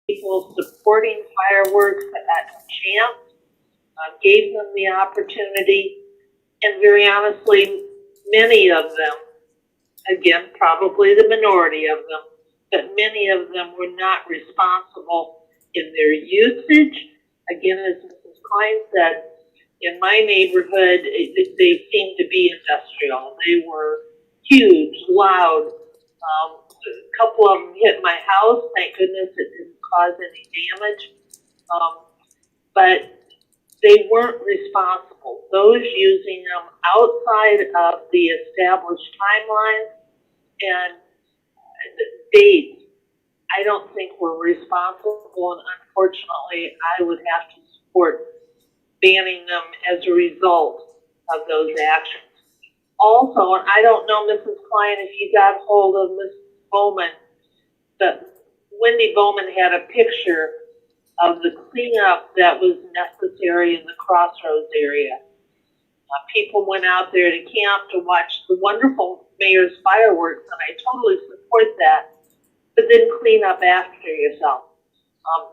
people supporting fireworks at chance, gave them the opportunity, and very honestly, many of them, again, probably the minority of them, but many of them were not responsible in their usage. Again, as Mrs. Klein said, in my neighborhood, they seemed to be industrial. They were huge, loud. A couple of them hit my house. Thank goodness it didn't cause any damage. But they weren't responsible. Those using them outside of the established timelines and dates, I don't think were responsible, and unfortunately, I would have to support banning them as a result of those actions. Also, and I don't know, Mrs. Klein, if you got hold of Ms. Bowman, but Wendy Bowman had a picture of the cleanup that was necessary in the Crossroads area. People went out there to camp to watch the wonderful mayor's fireworks, and I totally support that, but then clean up after yourself.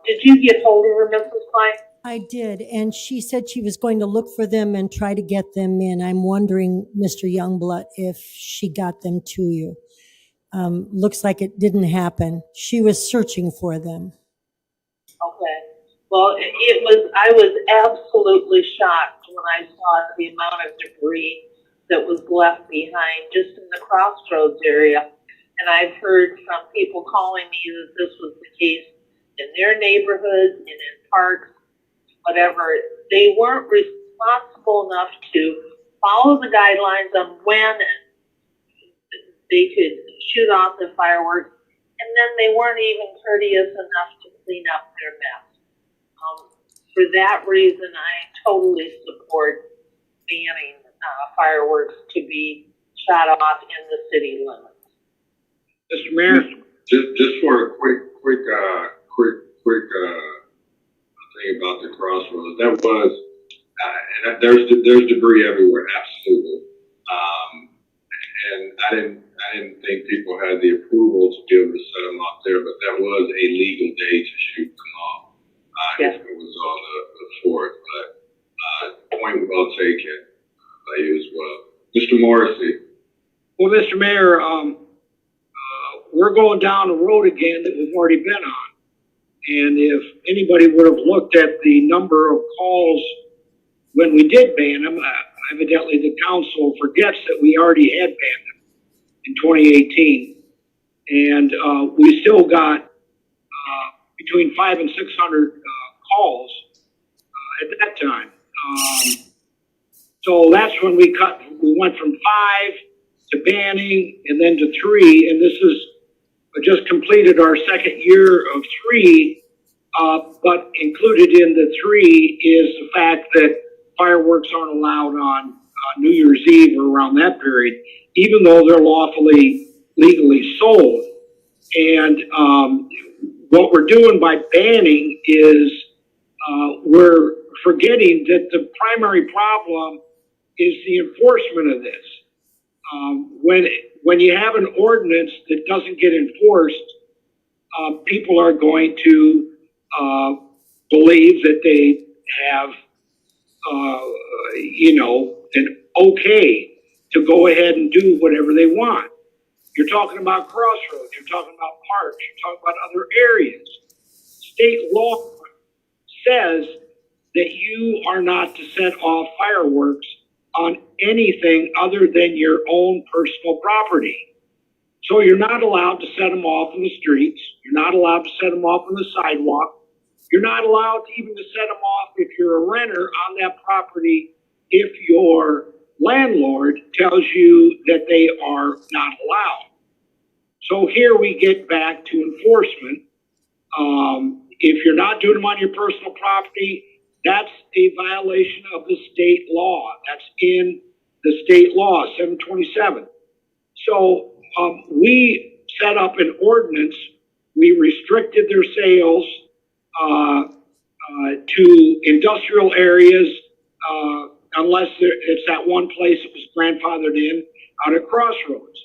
Did you get hold of her, Mrs. Klein? I did, and she said she was going to look for them and try to get them in. I'm wondering, Mr. Youngblood, if she got them to you. Looks like it didn't happen. She was searching for them. Okay. Well, I was absolutely shocked when I saw the amount of debris that was left behind just in the Crossroads area. And I've heard from people calling me that this was the case in their neighborhoods and in parks, whatever. They weren't responsible enough to follow the guidelines on when they could shoot off the fireworks, and then they weren't even courteous enough to clean up their mess. For that reason, I totally support banning fireworks to be shot off in the city limits. Mr. Mayor, just for a quick thing about the Crossroads. That was, and there's debris everywhere, absolutely. And I didn't think people had the approval to be able to set them off there, but that was a legal day to shoot them off. If it was on the 4th, but point well taken by you as well. Mr. Morrissey. well, Mr. Mayor, we're going down a road again that we've already been on. And if anybody would have looked at the number of calls when we did ban them, evidently the council forgets that we already had banned them in 2018. And we still got between 500 and 600 calls at that time. So that's when we went from 5 to banning and then to 3, and this is just completed our second year of 3, but included in the 3 is the fact that fireworks aren't allowed on New Year's Eve or around that period, even though they're lawfully, legally sold. And what we're doing by banning is we're forgetting that the primary problem is the enforcement of this. When you have an ordinance that doesn't get enforced, people are going to believe that they have, an okay to go ahead and do whatever they want. You're talking about Crossroads, you're talking about parks, you're talking about other areas. State law says that you are not to set off fireworks on anything other than your own personal property. So you're not allowed to set them off in the streets. You're not allowed to set them off on the sidewalk. You're not allowed even to set them off if you're a renter on that property if your landlord tells you that they are not allowed. So here we get back to enforcement. If you're not doing them on your personal property, that's a violation of the state law. That's in the state law, 727. So we set up an ordinance. We restricted their sales to industrial areas unless it's that one place that was grandfathered in out at Crossroads.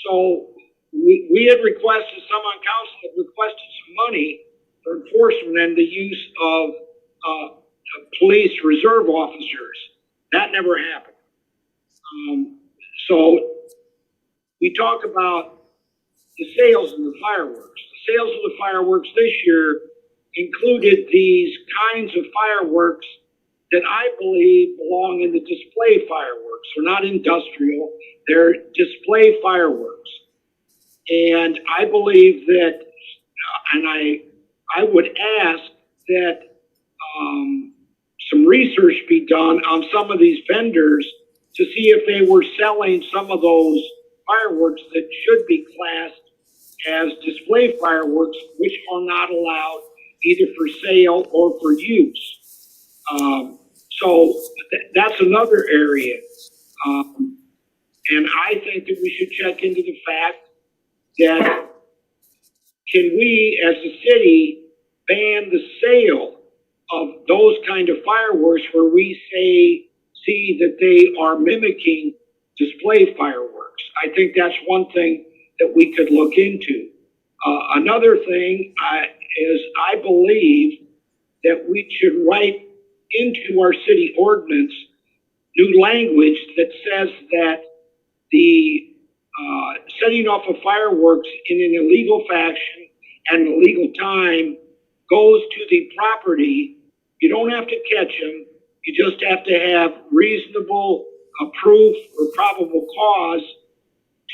So we had requested, some on council had requested some money for enforcement and the use of police reserve officers. That never happened. So we talk about the sales of the fireworks. The sales of the fireworks this year included these kinds of fireworks that I believe belong in the display fireworks. They're not industrial, they're display fireworks. And I believe that, and I would ask that some research be done on some of these vendors to see if they were selling some of those fireworks that should be classed as display fireworks, which are not allowed either for sale or for use. So that's another area. And I think that we should check into the fact that can we as a city ban the sale of those kind of fireworks where we see that they are mimicking display fireworks. I think that's one thing that we could look into. Another thing is I believe that we should write into our city ordinance new language that says that the setting off of fireworks in an illegal fashion and an illegal time goes to the property. You don't have to catch them. You just have to have reasonable proof or probable cause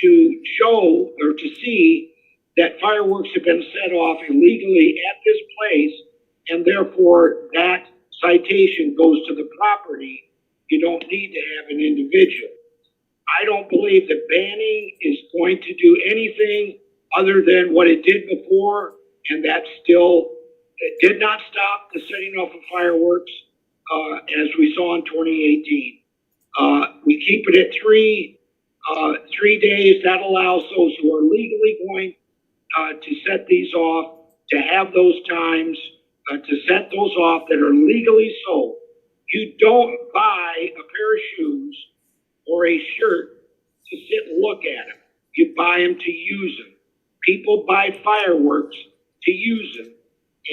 to show or to see that fireworks have been set off illegally at this place, and therefore that citation goes to the property. You don't need to have an individual. I don't believe that banning is going to do anything other than what it did before, and that still, it did not stop the setting off of fireworks as we saw in 2018. We keep it at 3 days. That allows those who are legally going to set these off to have those times to set those off that are legally sold. You don't buy a pair of shoes or a shirt to sit and look at them. You buy them to use them. People buy fireworks to use them.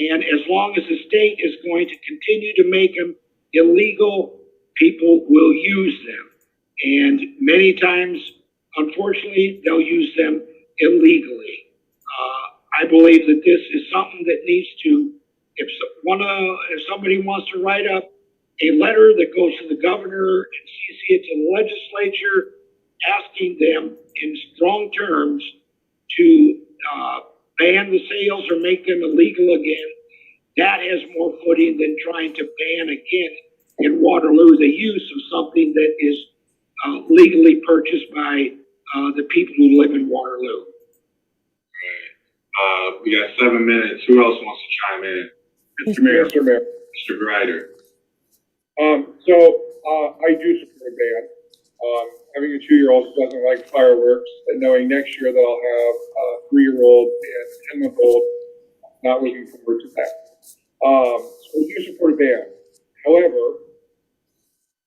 And as long as the state is going to continue to make them illegal, people will use them. And many times, unfortunately, they'll use them illegally. I believe that this is something that needs to, if somebody wants to write up a letter that goes to the governor and CC it to the legislature, asking them in strong terms to ban the sales or make them illegal again, that has more footing than trying to ban again in Waterloo the use of something that is legally purchased by the people who live in Waterloo. We got 7 minutes. Who else wants to chime in? Mr. Mayor. Mr. Grider. I do support a ban. Having a 2-year-old who doesn't like fireworks and knowing next year that I'll have a 3-year-old and 10-month-old, not looking forward to that. So I do support a ban. However,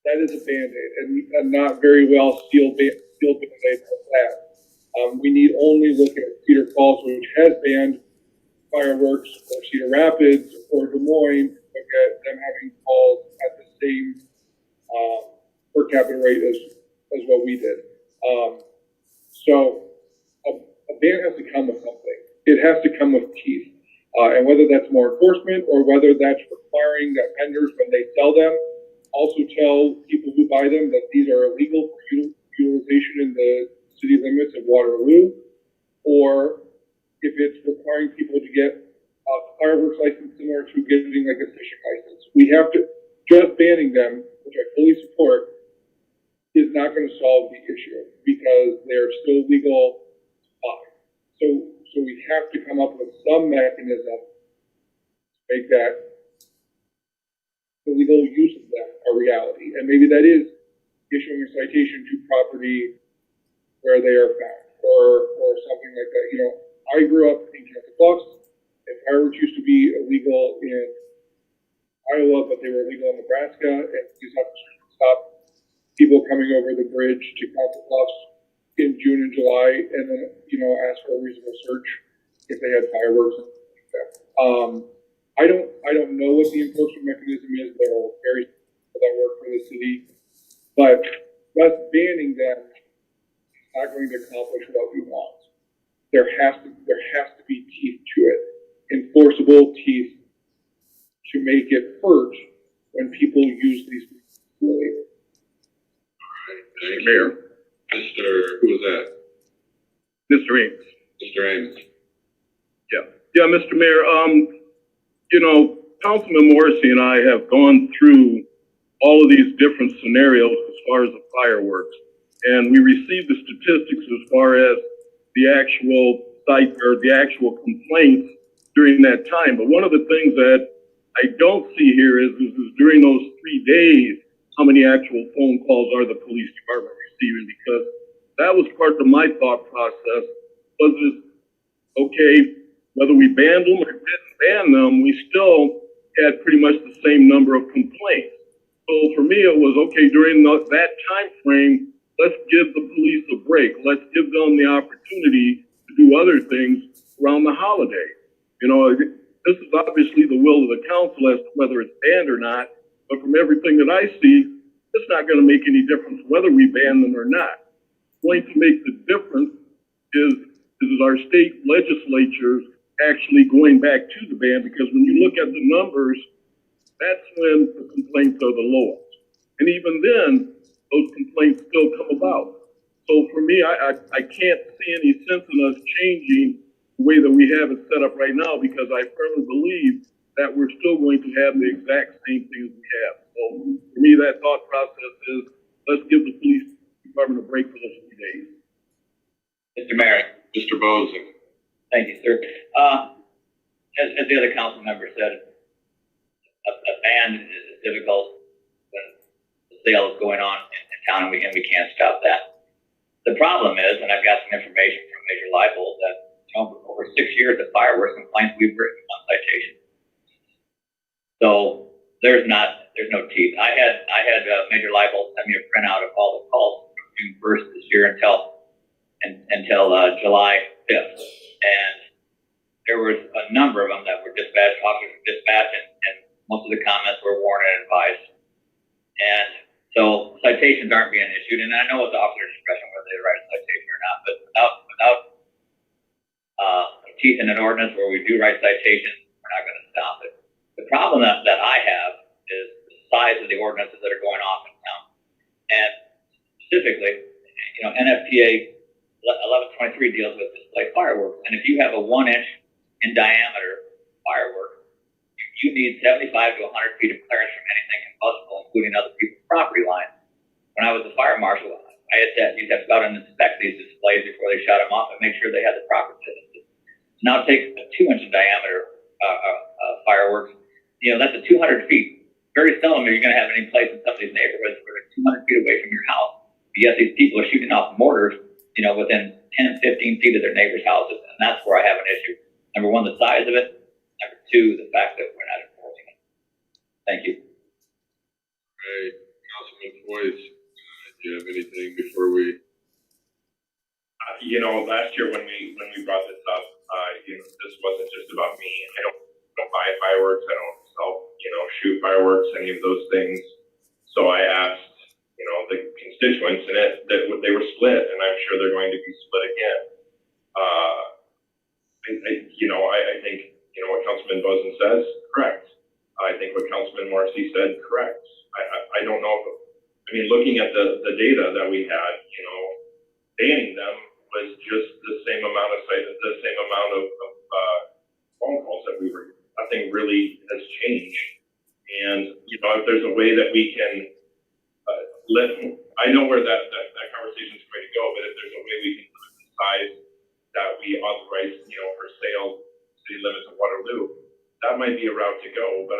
that is a Band-Aid and not very well sealed Band-Aid for that. We need only look at Cedar Falls, which has banned fireworks, or Cedar Rapids, or Des Moines, look at them having falls at the same per capita rate as what we did. So a ban has to come with something. It has to come with teeth. And whether that's more enforcement or whether that's requiring that vendors, when they sell them, also tell people who buy them that these are illegal for utilization in the city limits of Waterloo, or if it's requiring people to get a fireworks license similar to getting like a fishing license. We have to, just banning them, which I fully support, is not going to solve the issue because they're still legal to buy. So we have to come up with some mechanism to make that the legal use of them a reality. And maybe that is issuing a citation to property where they are found, or something like that. You know, I grew up in Council Bluffs, and fireworks used to be illegal in Iowa, but they were illegal in Nebraska, and these officers would stop people coming over the bridge to Council Bluffs in June and July, and then, you know, ask for a reasonable search if they had fireworks and things like that. I don't know what the enforcement mechanism is. There are very people that work for the city, but us banning them is not going to accomplish what we want. There has to be teeth to it, enforceable teeth to make it hurt when people use these facilities. Thank you. Who was that? Mr. Amos. Mr. Amos. Yeah, Mr. Mayor, Councilman Morrissey and I have gone through all of these different scenarios as far as the fireworks. And we received the statistics as far as the actual site or the actual complaints during that time. But one of the things that I don't see here is during those 3 days, how many actual phone calls are the police department receiving? Because that was part of my thought process. Was it okay, whether we banned them or didn't ban them, we still had pretty much the same number of complaints. So for me, it was okay during that time frame, let's give the police a break. Let's give them the opportunity to do other things around the holiday. This is obviously the will of the council as to whether it's banned or not. But from everything that I see, it's not going to make any difference whether we ban them or not. What's going to make the difference is our state legislatures actually going back to the ban, because when you look at the numbers, that's when the complaints are the lowest. And even then, those complaints still come about. So for me, I can't see any sense in us changing the way that we have it set up right now, because I firmly believe that we're still going to have the exact same things we have. So for me, that thought process is, let's give the police department a break for those 3 days. Mr. Mayor. Mr. Bozen. Thank you, sir. As the other council member said, a ban is difficult when the sale is going on in town and we can't stop that. The problem is, and I've got some information from Major Leibold, that over 6 years of fireworks complaints, we've written 1 citation. So there's no teeth. I had Major Leibold send me a printout of all the calls from June 1st this year until July 5th, and there was a number of them that were dispatched, officers were dispatched, and most of the comments were warned and advised. And so citations aren't being issued, and I know it's officer discretion whether they write a citation or not, but without teeth in an ordinance where we do write citations, we're not going to stop it. The problem that I have is the size of the ordinances that are going off in town. And specifically, NFPA 1123 deals with display fireworks. And if you have a 1 inch in diameter firework, you need 75 to 100 feet of clearance from anything combustible, including other people's property lines. When I was a fire marshal, you'd have to go out and inspect these displays before they shut them off and make sure they had the proper distances. Now it takes a 2 inch diameter fireworks. That's a 200 feet. Very seldom are you going to have any place in some of these neighborhoods where they're 200 feet away from your house. But yet these people are shooting off mortars, within 10, 15 feet of their neighbors' houses. And that's where I have an issue. Number one, the size of it. Number two, the fact that we're not enforcing it. Thank you. All right, Councilman Boyce, do you have anything before we? Last year when we brought this up, this wasn't just about me. I don't buy fireworks. I don't shoot fireworks, any of those things. So I asked, the constituents, and they were split, and I'm sure they're going to be split again. I think what Councilman Bozen says, correct. I think what Councilman Morrissey said, correct. I don't know looking at the data that we had, banning them was just the same amount of phone calls that we were. Nothing really has changed. And if there's a way that we can I know where that conversation is going to go, but if there's a way we can decide that we authorize, for sale city limits of Waterloo, that might be a route to go. But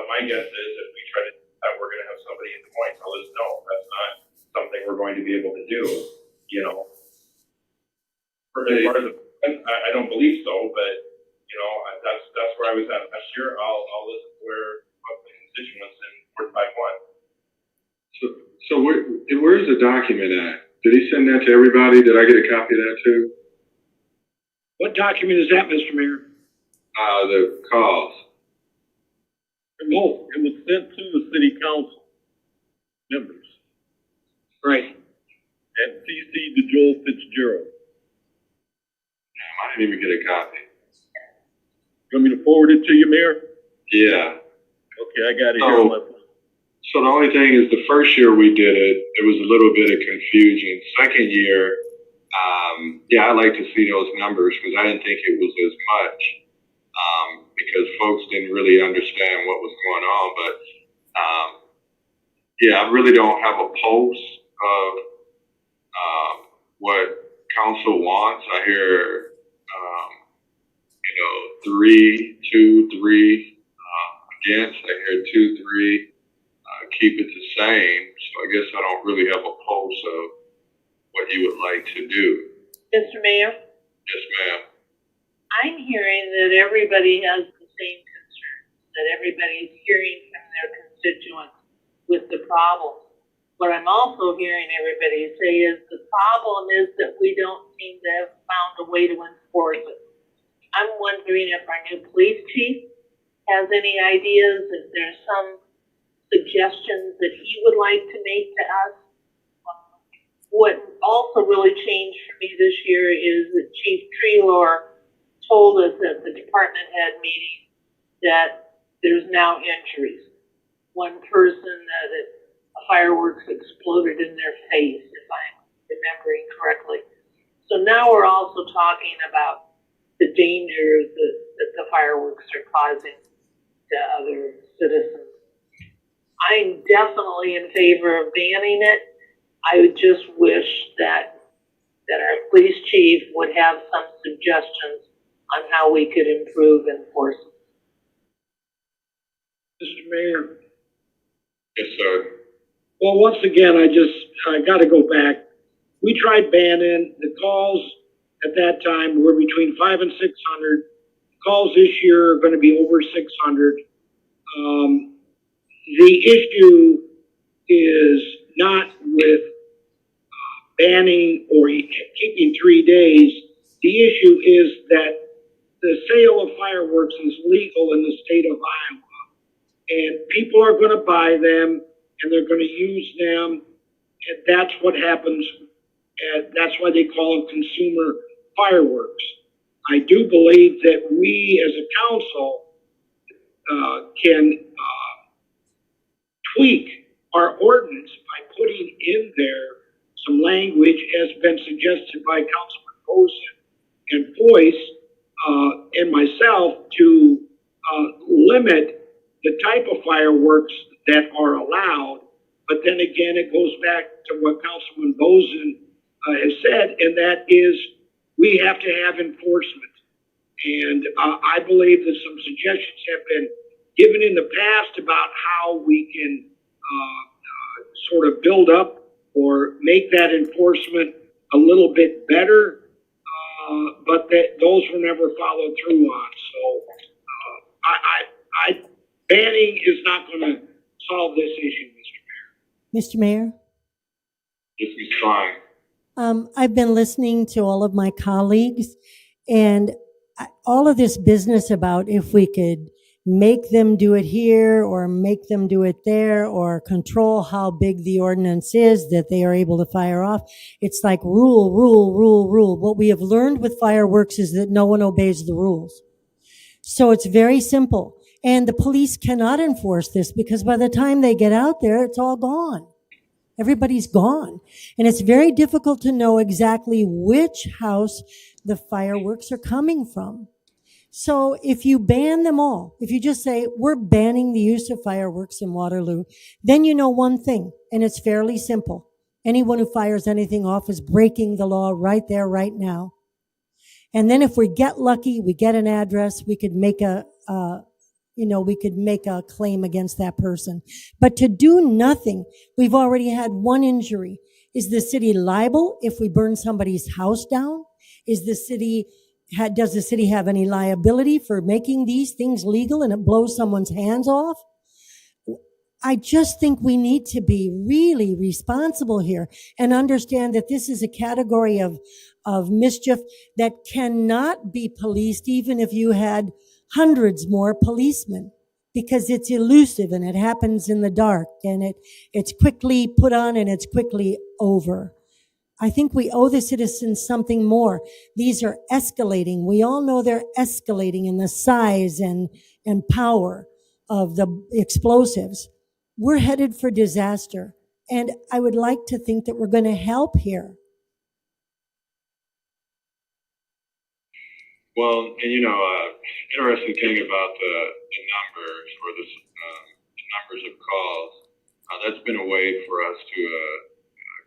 my guess is if we try to do that, we're going to have somebody in Des Moines tell us no, that's not something we're going to be able to do. I don't believe so, but that's where I was at last year. I'll listen to what the constituents in 451. So where's the document at? Did he send that to everybody? Did I get a copy of that too? What document is that, Mr. Mayor? The calls. No, It was sent to the city council members right. and CC to Joel Fitzgerald. I didn't even get a copy. You want me to forward it to you, Mayor? Yeah. Okay, I got it here on my phone. So the only thing is the first year we did it, there was a little bit of confusion. Second year, yeah, I'd like to see those numbers because I didn't think it was as much, because folks didn't really understand what was going on. But, yeah, I really don't have a pulse of, what council wants. I hear, 3, 2, 3, against. I hear 2, 3. Keep it the same. So I guess I don't really have a pulse of what you would like to do. Mr. Mayor, Yes, ma'am. I'm hearing that everybody has the same concerns, that everybody's hearing from their constituents with the problem. What I'm also hearing everybody say is the problem is that we don't seem to have found a way to enforce it. I'm wondering if our new police chief has any ideas, if there's some suggestions that he would like to make to us. What also really changed for me this year is that Chief Treelor told us at the department head meeting that there's now injuries. One person that fireworks exploded in their face, if I'm remembering correctly. So now we're also talking about the dangers that the fireworks are causing to other citizens. I'm definitely in favor of banning it. I would just wish that our police chief would have some suggestions on how we could improve enforcement. Mr. Mayor. Yes, sir. Well, once again, I got to go back. We tried banning. The calls at that time were between 500 and 600. Calls this year are going to be over 600. The issue is not with banning or keeping 3 days. The issue is that the sale of fireworks is legal in the state of Iowa, and people are going to buy them and they're going to use them, and that's what happens. And that's why they call them consumer fireworks. I do believe that we as a council can tweak our ordinance by putting in there some language as been suggested by Councilman Boson and Boyce and myself to limit the type of fireworks that are allowed. But then again, it goes back to what Councilman Boson has said, and that is we have to have enforcement. And I believe that some suggestions have been given in the past about how we can sort of build up or make that enforcement a little bit better, but that those were never followed through on. So banning is not going to solve this issue, Mr. Mr. Mayor? This is fine. I've been listening to all of my colleagues, and all of this business about if we could make them do it here or make them do it there or control how big the ordinance is that they are able to fire off. It's like rule, rule, rule, rule. What we have learned with fireworks is that no one obeys the rules. So it's very simple. And the police cannot enforce this because by the time they get out there, it's all gone. Everybody's gone. And it's very difficult to know exactly which house the fireworks are coming from. So if you ban them all, if you just say, we're banning the use of fireworks in Waterloo, then you know one thing, and it's fairly simple. Anyone who fires anything off is breaking the law right there, right now. And then if we get lucky, we get an address, we could make a claim against that person. But to do nothing, we've already had one injury. Is the city liable if we burn somebody's house down? Does the city have any liability for making these things legal and it blows someone's hands off? I just think we need to be really responsible here and understand that this is a category of mischief that cannot be policed even if you had hundreds more policemen. because it's elusive and it happens in the dark and it's quickly put on and it's quickly over. I think we owe the citizens something more. These are escalating. We all know they're escalating in the size and power of the explosives. We're headed for disaster. And I would like to think that we're going to help here. Well, and interesting thing about the numbers or the numbers of calls, that's been a way for us to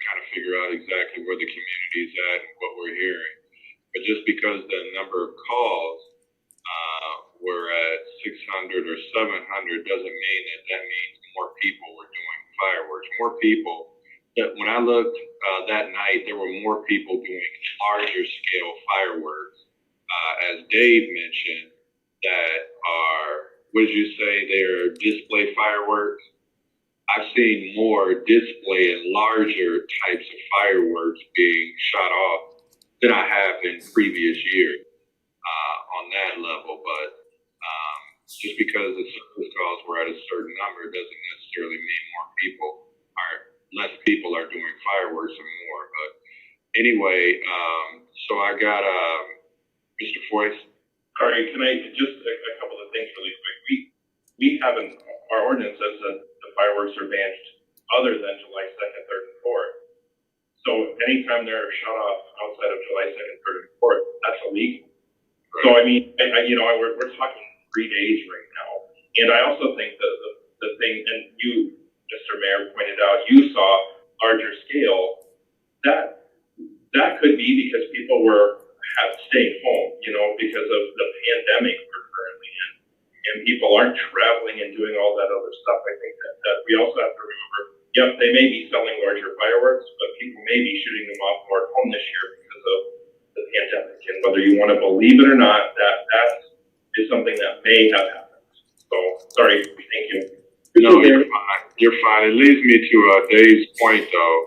kind of figure out exactly where the community's at and what we're hearing. But just because the number of calls were at 600 or 700 doesn't mean that means more people were doing fireworks. More people. When I looked that night, there were more people doing larger scale fireworks. As Dave mentioned, that are, what did you say, they're display fireworks? I've seen more display and larger types of fireworks being shot off than I have in previous years on that level. But just because the service calls were at a certain number doesn't necessarily mean less people are doing fireworks or more. But anyway, so I got Mr. Foyce. All right, can I just a couple of things really quick? We have our ordinance says that the fireworks are banned other than July 2nd, 3rd, and 4th. So anytime they're shut off outside of July 2nd, 3rd, and 4th, that's illegal. Right. So I mean, we're talking 3 days right now, and I also think that the thing, and you, Mr. Mayor, pointed out, you saw larger scale. That could be because people were staying home, because of the pandemic we're currently in, and people aren't traveling and doing all that other stuff. I think that we also have to remember, yep, they may be selling larger fireworks, but people may be shooting them off more at home this year because of the pandemic. And whether you want to believe it or not, that is something that may have happened. So, sorry, thank you. No, you're fine. You're fine. It leads me to Dave's point, though,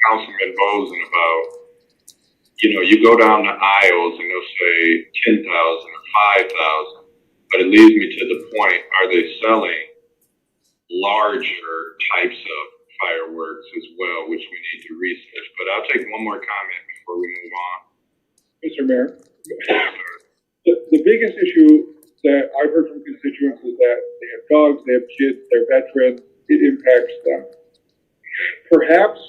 Councilman Bozen, about, you go down the aisles and they'll say 10,000 or 5,000, but it leads me to the point, are they selling larger types of fireworks as well, which we need to research? But I'll take one more comment before we move on. Mr. Mayor, the biggest issue that I've heard from constituents is that they have dogs, they have kids, they're veterans, it impacts them. Perhaps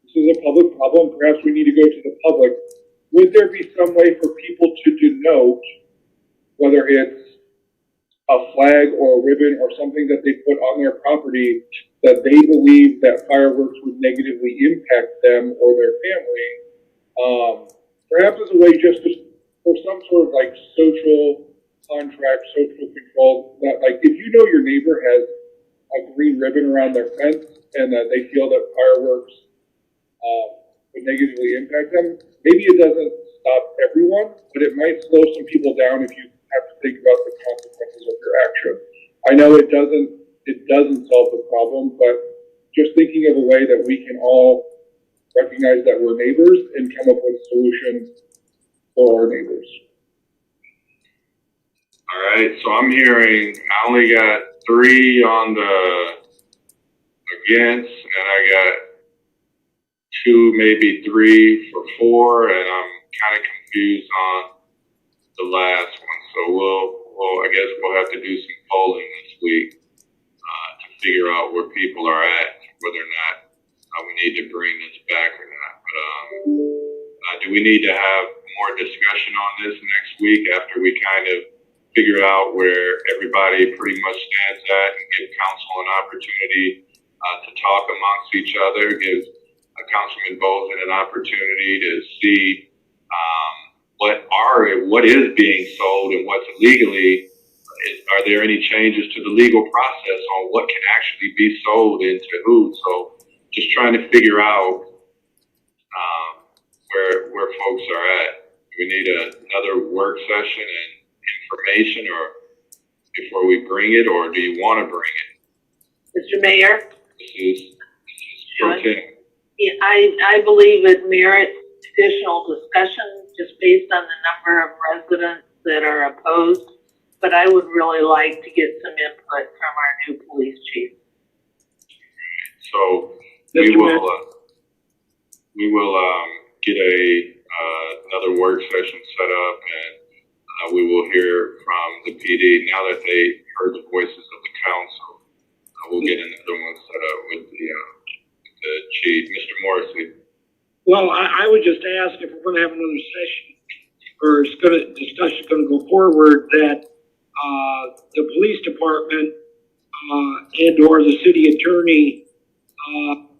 this is a public problem, perhaps we need to go to the public. Would there be some way for people to denote, whether it's a flag or a ribbon or something that they put on their property, that they believe that fireworks would negatively impact them or their family? Perhaps as a way just for some sort of like social contract, social control, that like if you know your neighbor has a green ribbon around their fence and that they feel that fireworks would negatively impact them, maybe it doesn't stop everyone, but it might slow some people down if you have to think about the consequences of your action. I know it doesn't solve the problem, but just thinking of a way that we can all recognize that we're neighbors and come up with solutions for our neighbors. All right, so I'm hearing, I only got 3 on the against, and I got 2, maybe 3 for 4, and I'm kind of confused on the last one. So I guess we'll have to do some polling this week to figure out where people are at, whether or not we need to bring this back or not. But do we need to have more discussion on this next week after we kind of figure out where everybody pretty much stands at and give council an opportunity to talk amongst each other, give Councilman Bozen an opportunity to see what is being sold and what's illegally? Are there any changes to the legal process on what can actually be sold and to who? So just trying to figure out where folks are at. Do we need another work session and information or before we bring it, or do you want to bring it? Mr. Mayor? This is pro tem. Yeah, I believe it merits additional discussion just based on the number of residents that are opposed. but I would really like to get some input from our new police chief. So we will get another work session set up, and we will hear from the PD. Now that they heard the voices of the council, we'll get another one set up with the chief, Mr. Morrissey. Well, I would just ask if we're gonna have another session, or discussion's gonna go forward, that, the police department, and or the city attorney,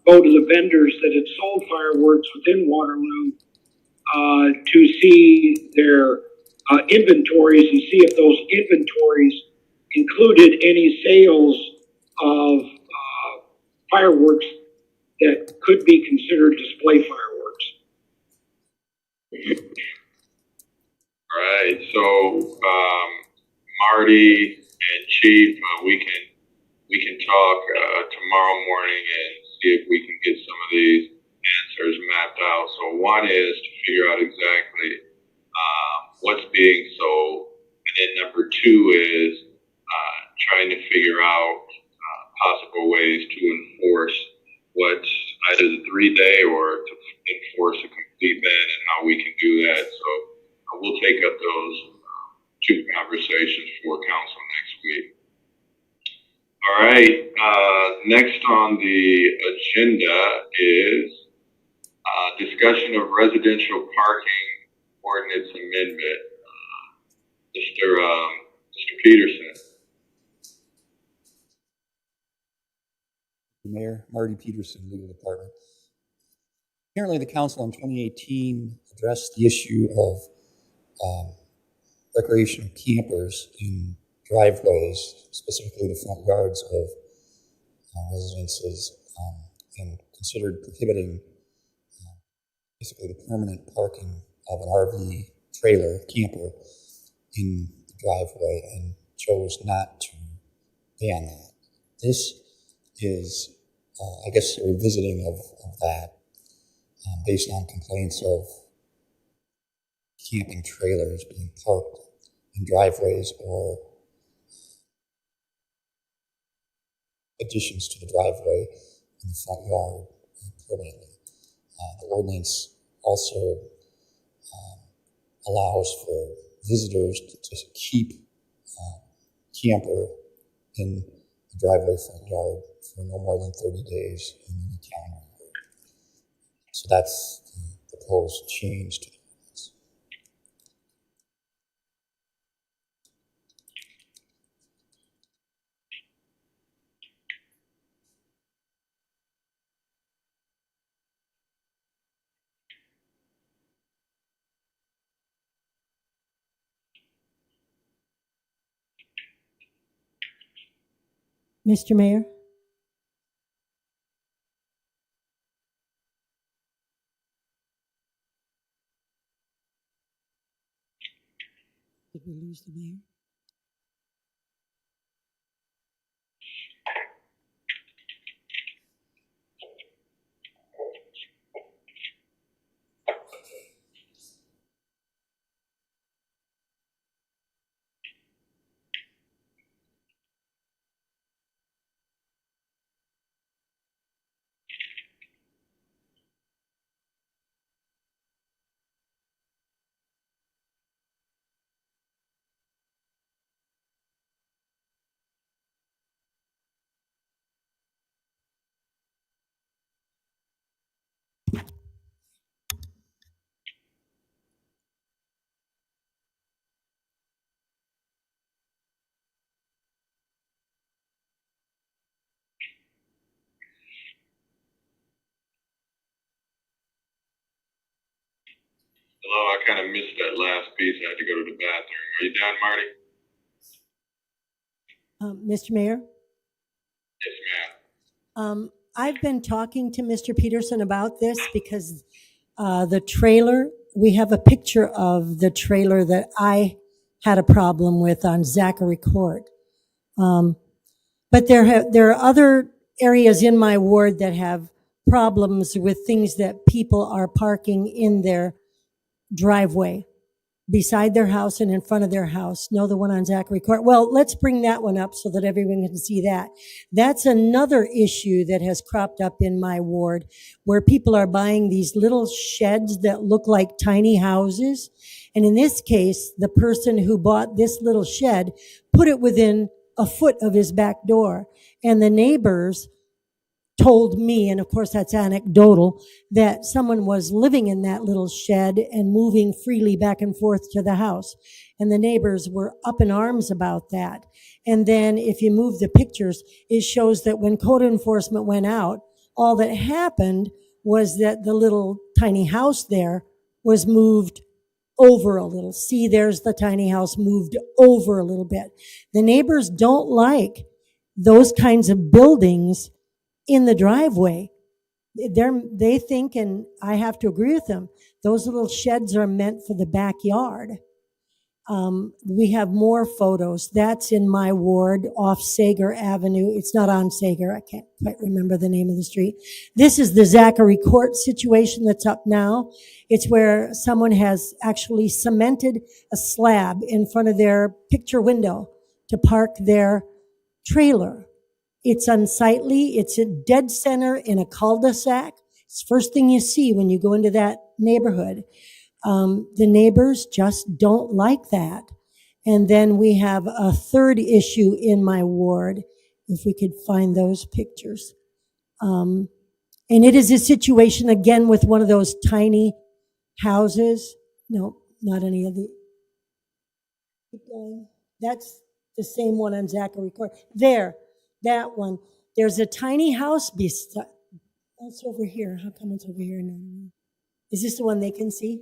go to the vendors that had sold fireworks within Waterloo, to see their, inventories and see if those inventories included any sales of, fireworks that could be considered display fireworks. All right, so Marty and Chief, we can talk tomorrow morning and see if we can get some of these answers mapped out. So one is to figure out exactly what's being sold, and then number two is trying to figure out possible ways to enforce what's either the 3-day or to enforce a complete ban, and how we can do that. So we'll take up those two conversations for council next week. All right, next on the agenda is discussion of residential parking ordinance amendment. Mr. Peterson. Mayor, Marty Peterson, Legal Department. Apparently, the council in 2018 addressed the issue of recreational campers in driveways, specifically the front yards of residences, and considered prohibiting basically the permanent parking of an RV trailer camper in the driveway, and chose not to ban that. This is, I guess, a revisiting of that based on complaints of camping trailers being parked in driveways or additions to the driveway in the front yard permanently. The ordinance also allows for visitors to keep camper in the driveway front yard for no more than 30 days in any calendar year. So that's the proposed change to the ordinance. Mr. Mayor? Did we lose the mayor? Hello, I kind of missed that last piece. I had to go to the bathroom. Are you done, Marty? Mr. Mayor? Yes, ma'am. I've been talking to Mr. Peterson about this because the trailer, we have a picture of the trailer that I had a problem with on Zachary Court. But there are other areas in my ward that have problems with things that people are parking in their driveway. beside their house and in front of their house. No, the one on Zachary Court. Well, let's bring that one up so that everyone can see that. That's another issue that has cropped up in my ward, where people are buying these little sheds that look like tiny houses. And in this case, the person who bought this little shed put it within a foot of his back door. And the neighbors told me, and of course that's anecdotal, that someone was living in that little shed and moving freely back and forth to the house. And the neighbors were up in arms about that. And then if you move the pictures, it shows that when code enforcement went out, all that happened was that the little tiny house there was moved over a little. See, there's the tiny house moved over a little bit. The neighbors don't like those kinds of buildings in the driveway. They think, and I have to agree with them, those little sheds are meant for the backyard. We have more photos. That's in my ward off Sager Avenue. It's not on Sager. I can't quite remember the name of the street. This is the Zachary Court situation that's up now. It's where someone has actually cemented a slab in front of their picture window to park their trailer. It's unsightly. It's a dead center in a cul-de-sac. It's the first thing you see when you go into that neighborhood. The neighbors just don't like that. And then we have a third issue in my ward, if we could find those pictures. And it is a situation, again, with one of those tiny houses. No, not any of the. Keep going. That's the same one on Zachary Court. There. That one. There's a tiny house beside. That's over here. How come it's over here? No. Is this the one they can see?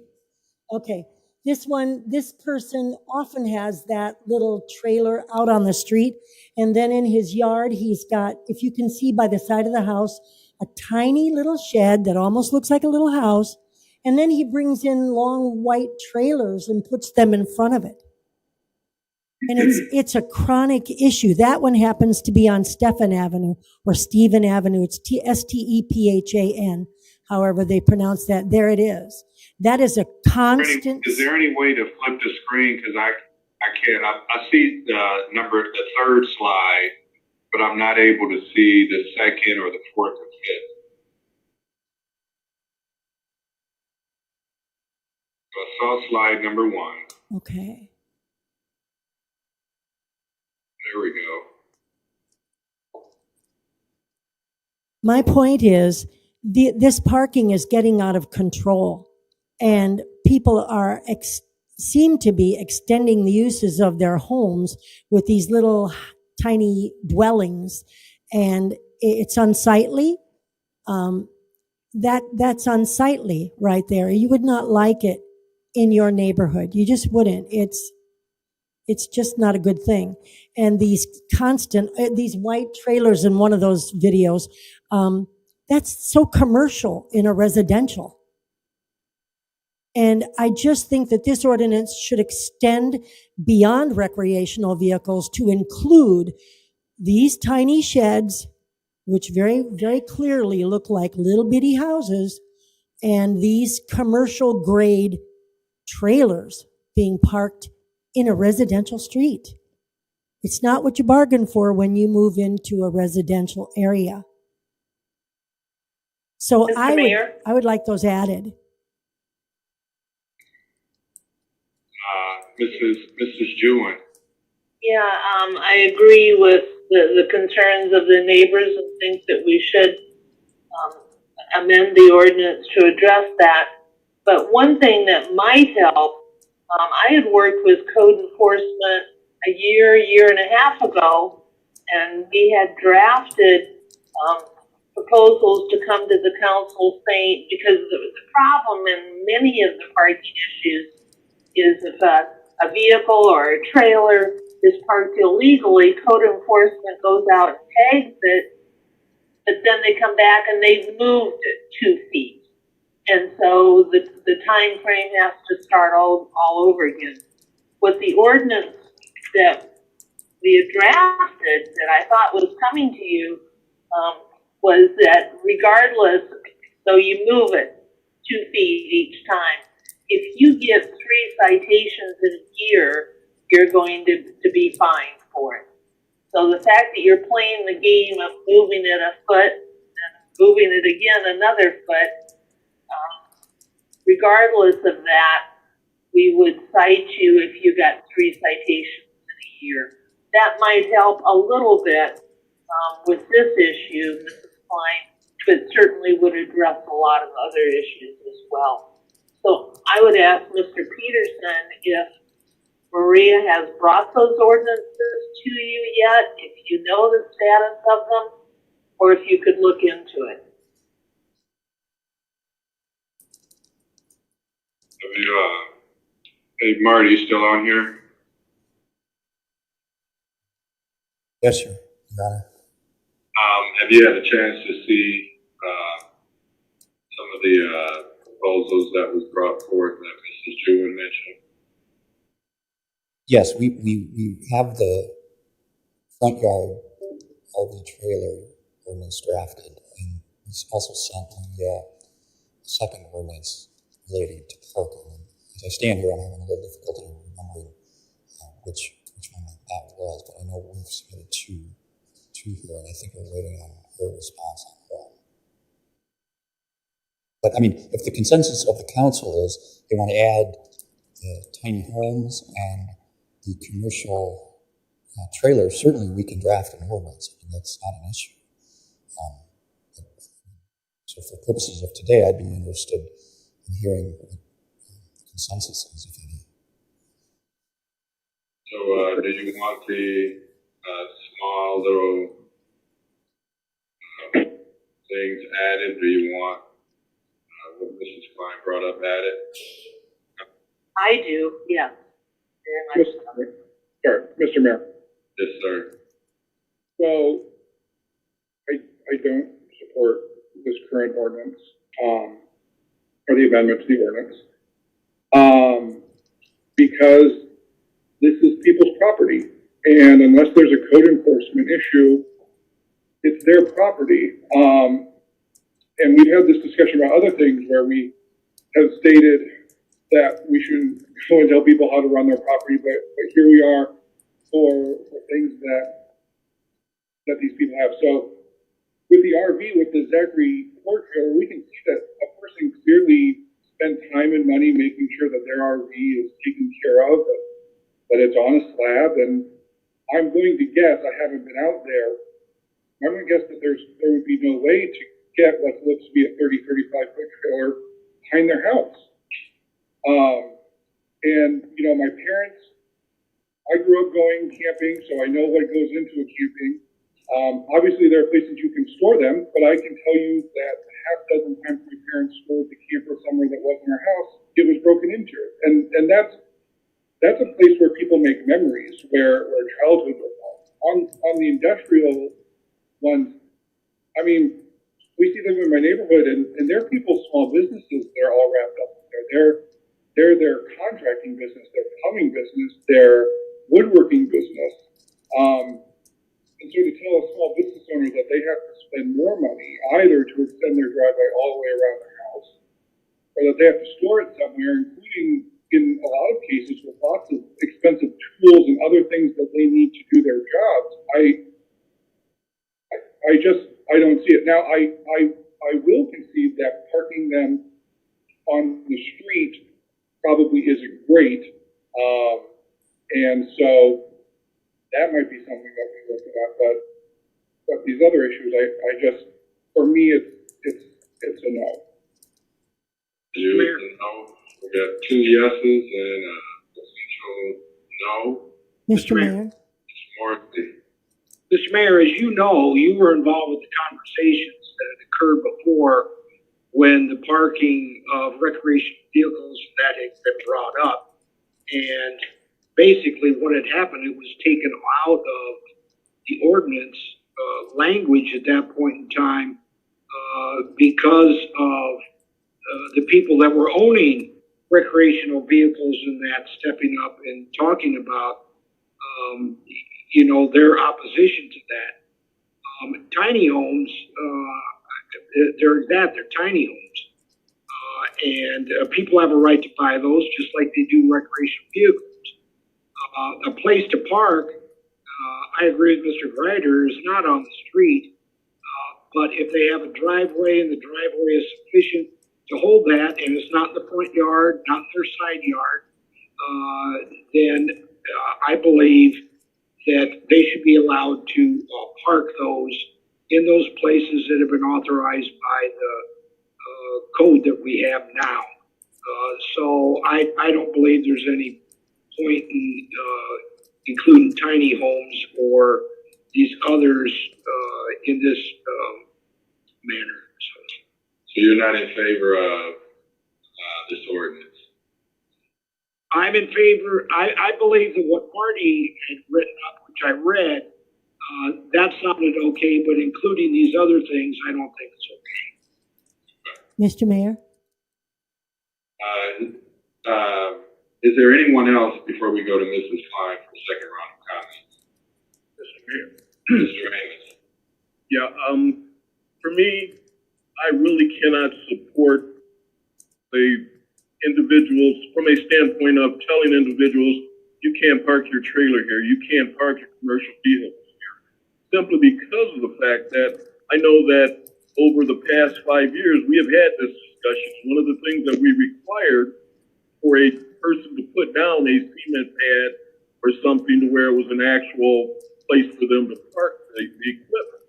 Okay. This one, this person often has that little trailer out on the street. And then in his yard, he's got, if you can see by the side of the house, a tiny little shed that almost looks like a little house. And then he brings in long white trailers and puts them in front of it. And it's a chronic issue. That one happens to be on Stephan Avenue or Stephen Avenue. It's Stephan, however they pronounce that. There it is. That is a constant. Is there any way to flip the screen? Because I can't. I see the third slide, but I'm not able to see the second or the fourth or fifth. So I saw slide number 1. Okay. There we go. My point is, this parking is getting out of control, and people are seem to be extending the uses of their homes with these little tiny dwellings, and it's unsightly. That's unsightly right there. You would not like it in your neighborhood. You just wouldn't. It's just not a good thing. And these white trailers in one of those videos, that's so commercial in a residential. And I just think that this ordinance should extend beyond recreational vehicles to include these tiny sheds, which very, very clearly look like little bitty houses, and these commercial grade trailers being parked in a residential street. It's not what you bargain for when you move into a residential area. So Mr. I would like those added. Mrs. Jewin. Yeah, I agree with the concerns of the neighbors and think that we should amend the ordinance to address that. But one thing that might help, I had worked with code enforcement a year and a half ago, and we had drafted proposals to come to the council saying, because the problem in many of the parking issues is if a vehicle or a trailer is parked illegally, code enforcement goes out and tags it, but then they come back and they've moved it 2 feet. And so the time frame has to start all over again. What the ordinance that we had drafted that I thought was coming to you was that regardless, so you move it 2 feet each time, if you get 3 citations in a year, you're going to be fined for it. So the fact that you're playing the game of moving it a foot and moving it again another foot, regardless of that, we would cite you if you got 3 citations in a year. That might help a little bit with this issue, Mrs. Klein, but certainly would address a lot of other issues as well. So I would ask Mr. Peterson if Maria has brought those ordinances to you yet, if you know the status of them, or if you could look into it. Have you, hey, Marty, you still on here? Yes, sir. Your Honor. Have you had a chance to see some of the proposals that was brought forth that Mrs. Jewin mentioned? Yes, we have the front yard RV trailer ordinance drafted, and we also sent the second ordinance related to parking. And as I stand here, I'm having a little difficulty remembering which one that was, but I know we've submitted two here, and I think we're waiting on her response on one. But I mean, if the consensus of the council is they want to add the tiny homes and the commercial trailers, certainly we can draft an ordinance. I mean, that's not an issue. So for purposes of today, I'd be interested in hearing what the consensus is, if any. So, did you want the small little things added? Do you want what Mrs. Klein brought up added? I do, yeah, very much so. Sorry, Mr. Mayor. Yes, sir. So, I don't support this current ordinance, or the amendment to the ordinance, because this is people's property, and unless there's a code enforcement issue, it's their property. And we've had this discussion about other things where we have stated that we shouldn't go and tell people how to run their property, but here we are for things that these people have. So with the RV, with the Zachary Ford trailer, we can see that a person clearly spent time and money making sure that their RV is taken care of, that it's on a slab. And I'm going to guess, I haven't been out there, I'm going to guess that there would be no way to get what looks to be a 30, 35 foot trailer behind their house. And, you know, my parents, I grew up going camping, so I know what goes into a camping. Obviously, there are places you can store them, but I can tell you that a half dozen times my parents stored the camper somewhere that wasn't our house, it was broken into. And that's a place where people make memories, where childhood was on the industrial ones. I mean, we see them in my neighborhood, and they're people's small businesses. They're all wrapped up there. They're their contracting business, their plumbing business, their woodworking business. And so to tell a small business owner that they have to spend more money either to extend their driveway all the way around their house, or that they have to store it somewhere, including in a lot of cases with lots of expensive tools and other things that they need to do their jobs, I don't see it. Now, I will concede that parking them on the street probably isn't great. And so that might be something that we look at, but these other issues, I just, for me, it's a no. You no. We got 2 yeses and a potential no. Mr. Mayor? Morrissey. Mr. Mayor, as you know, you were involved with the conversations that had occurred before when the parking of recreational vehicles that had been brought up. And basically what had happened, it was taken out of the ordinance language at that point in time because of the people that were owning recreational vehicles and that stepping up and talking about their opposition to that. Tiny homes, they're tiny homes. And people have a right to buy those just like they do recreational vehicles. A place to park, I agree with Mr. Greider, is not on the street. But if they have a driveway and the driveway is sufficient to hold that and it's not in the front yard, not in their side yard, then I believe that they should be allowed to park those in those places that have been authorized by the code that we have now. So I don't believe there's any point in including tiny homes or these others in this manner. So you're not in favor of this ordinance? I'm in favor. I believe that what Marty had written up, which I read, that sounded okay, but including these other things, I don't think it's okay. Mr. Mayor? Is there anyone else before we go to Mrs. Klein for the second round of comments? Mr. Mayor. Mr. Amos. Yeah, for me, I really cannot support the individuals from a standpoint of telling individuals, you can't park your trailer here, you can't park your commercial vehicles here. Simply because of the fact that I know that over the past 5 years, we have had this discussion. One of the things that we required for a person to put down a cement pad or something to where it was an actual place for them to park the equipment.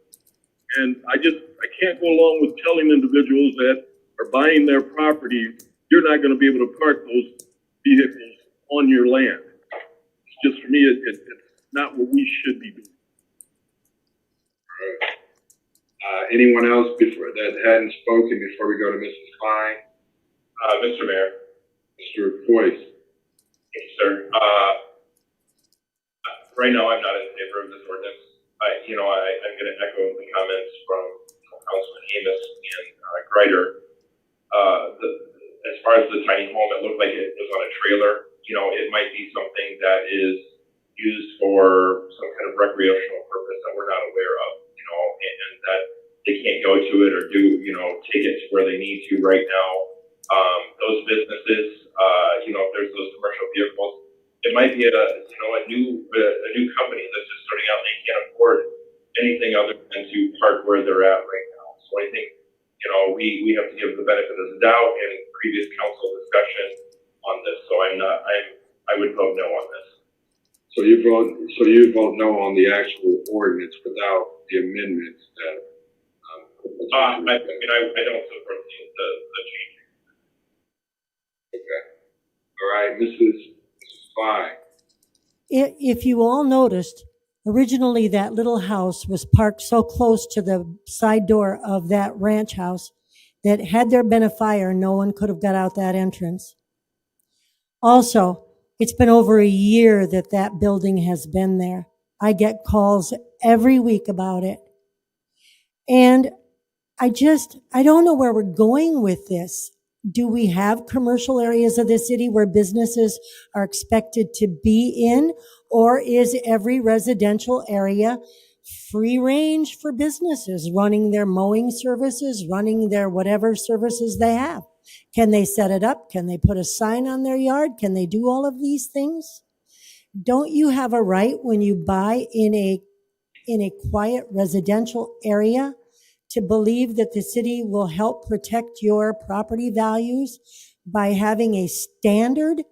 And I can't go along with telling individuals that are buying their property, you're not going to be able to park those vehicles on your land. It's just, for me, it's not what we should be doing. Anyone else before that hadn't spoken before we go to Mrs. Klein? Mr. Mayor. Mr. Boyce. Thank you, sir. Right now, I'm not in favor of this ordinance. I'm going to echo the comments from Councilman Amos and Greider. As far as the tiny home, it looked like it was on a trailer. It might be something that is used for some kind of recreational purpose that we're not aware of, and that they can't go to it or do, take it to where they need to right now. Those businesses, if there's those commercial vehicles, it might be a new company that's just starting out and they can't afford anything other than to park where they're at right now. So I think, we have to give the benefit of the doubt and previous council discussion on this. So I would vote no on this. So you vote no on the actual ordinance without the amendments that. I don't support the change. Okay. All right, Mrs. Klein. If you all noticed, originally that little house was parked so close to the side door of that ranch house that had there been a fire, no one could have got out that entrance. Also, it's been over a year that that building has been there. I get calls every week about it. And I don't know where we're going with this. Do we have commercial areas of the city where businesses are expected to be in? Or is every residential area free range for businesses running their mowing services, running their whatever services they have? Can they set it up? Can they put a sign on their yard? Can they do all of these things? Don't you have a right when you buy in a quiet residential area to believe that the city will help protect your property values by having a standard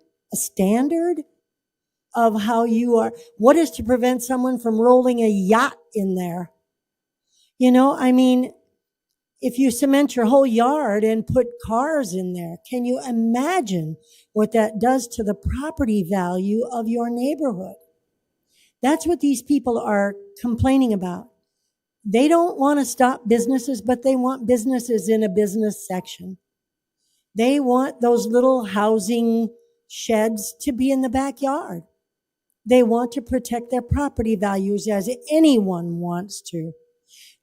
of how you are? What is to prevent someone from rolling a yacht in there? If you cement your whole yard and put cars in there, can you imagine what that does to the property value of your neighborhood? That's what these people are complaining about. They don't want to stop businesses, but they want businesses in a business section. They want those little housing sheds to be in the backyard. They want to protect their property values as anyone wants to.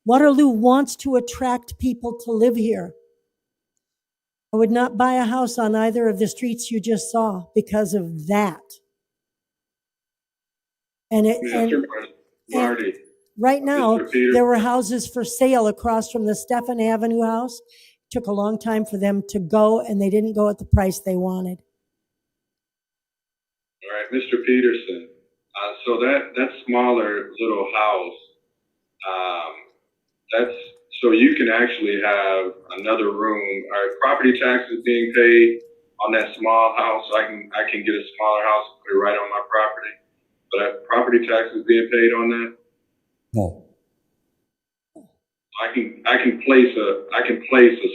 Waterloo wants to attract people to live here. I would not buy a house on either of the streets you just saw because of that. Marty. Right now, Mr. Peter. there were houses for sale across from the Stephan Avenue house took a long time for them to go, and they didn't go at the price they wanted. All right, Mr. Peterson. So that smaller little house, that's so you can actually have another room. Are property taxes being paid on that small house? I can get a smaller house and put it right on my property. But are property taxes being paid on that? No. I can place a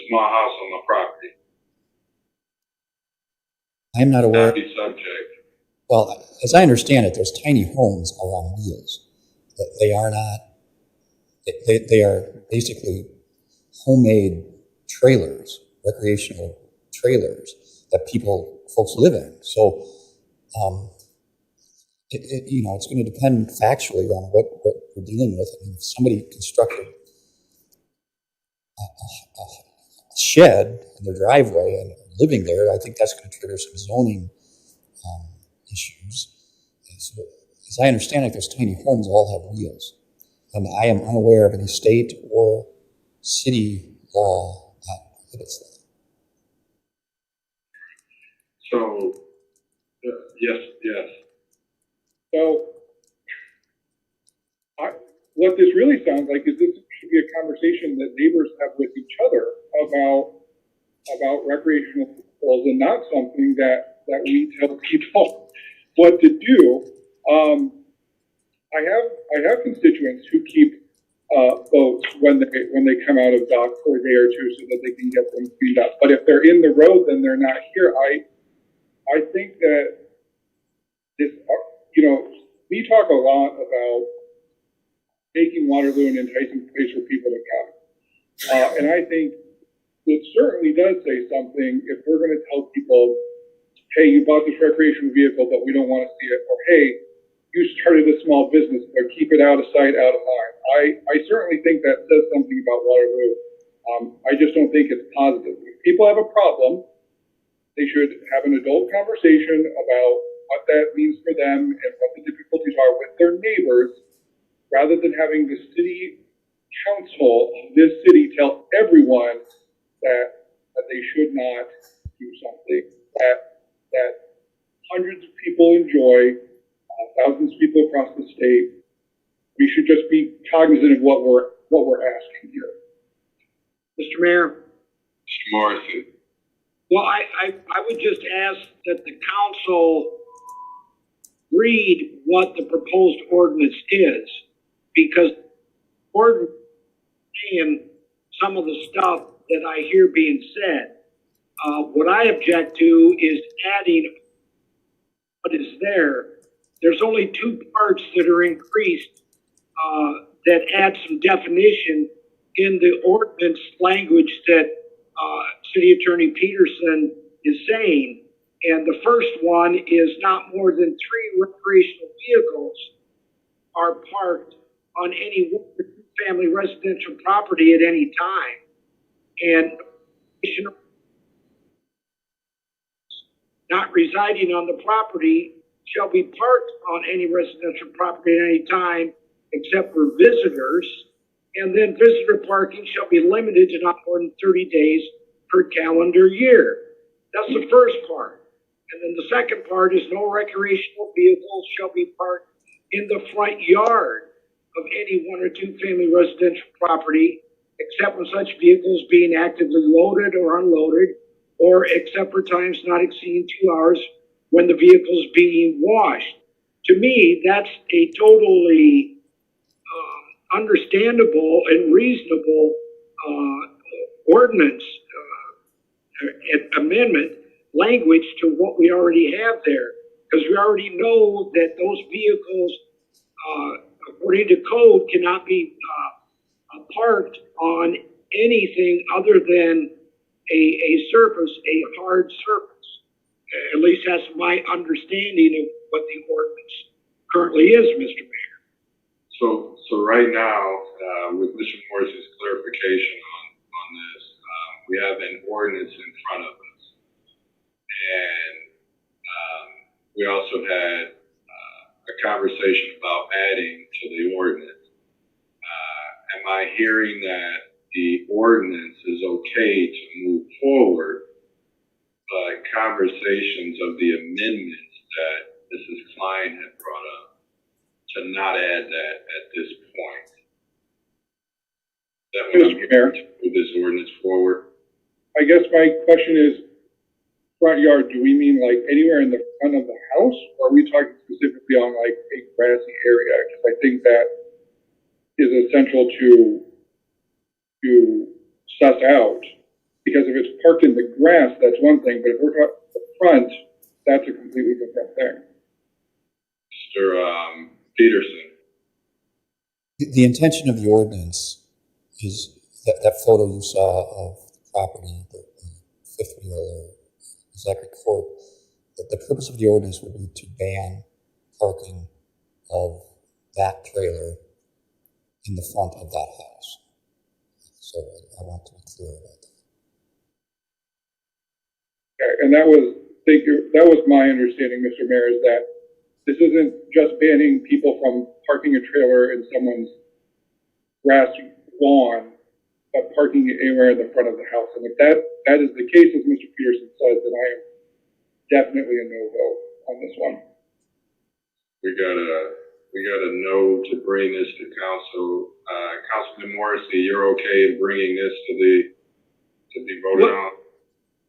small house on my property. I'm not aware. Not be subject. Well, as I understand it, those tiny homes are on wheels. They are not. They are basically homemade trailers, recreational trailers that folks live in. So, it's going to depend factually on what we're dealing with. I mean, if somebody constructed a shed in their driveway and living there, I think that's going to trigger some zoning issues. And so, as I understand it, those tiny homes all have wheels. And I am unaware of any state or city law that prohibits that. So, yes. So, what this really sounds like is this should be a conversation that neighbors have with each other about recreational vehicles, and not something that we tell people what to do. I have constituents who keep boats when they come out of dock for a day or two so that they can get them cleaned up. But if they're in the road, then they're not here. I think that this, we talk a lot about making Waterloo an enticing place for people to come. And I think it certainly does say something if we're going to tell people, hey, you bought this recreational vehicle, but we don't want to see it. Or, hey, you started a small business, but keep it out of sight, out of mind. I certainly think that says something about Waterloo. I just don't think it's positive. If people have a problem, they should have an adult conversation about what that means for them and what the difficulties are with their neighbors, rather than having the city council of this city tell everyone that they should not do something that hundreds of people enjoy, thousands of people across the state. We should just be cognizant of what we're asking here. Mr. Mayor? Mr. Morrissey. Well, I would just ask that the council read what the proposed ordinance is, because ordinance saying some of the stuff that I hear being said. What I object to is adding what is there. There's only two parts that are increased that add some definition in the ordinance language that City Attorney Peterson is saying. And the first one is not more than 3 recreational vehicles are parked on any one or two family residential property at any time. And not residing on the property shall be parked on any residential property at any time except for visitors. And then visitor parking shall be limited to not more than 30 days per calendar year. That's the first part. And then the second part is no recreational vehicles shall be parked in the front yard of any 1 or 2 family residential property, except when such vehicles being actively loaded or unloaded, or except for times not exceeding 2 hours when the vehicle is being washed. To me, that's a totally understandable and reasonable ordinance amendment language to what we already have there, because we already know that those vehicles, according to code, cannot be parked on anything other than a surface, a hard surface. At least that's my understanding of what the ordinance currently is, Mr. Mayor. So right now, with Mr. Morris's clarification on this, we have an ordinance in front of us. And we also had a conversation about adding to the ordinance. Am I hearing that the ordinance is okay to move forward, but conversations of the amendments that Mrs. Klein had brought up, to not add that at this point. That would Mr. Mayor, move this ordinance forward. I guess my question is, front yard, do we mean like anywhere in the front of the house? Or are we talking specifically on like a grassy area? Because I think that is essential to suss out. Because if it's parked in the grass, that's one thing, but if we're talking the front, that's a completely different thing. Mr. Peterson. The intention of the ordinance is that photo you saw of the property, the fifth wheel or Zachary Court, that the purpose of the ordinance would be to ban parking of that trailer in the front of that house. So I want to be clear about that. Okay, and that was my understanding, Mr. Mayor, is that this isn't just banning people from parking a trailer in someone's grassy lawn, but parking it anywhere in the front of the house. And if that is the case, as Mr. Peterson says, then I am definitely a no-go on this one. We got a no to bring this to council. Councilman Morrissey, you're okay in bringing this to be voted on?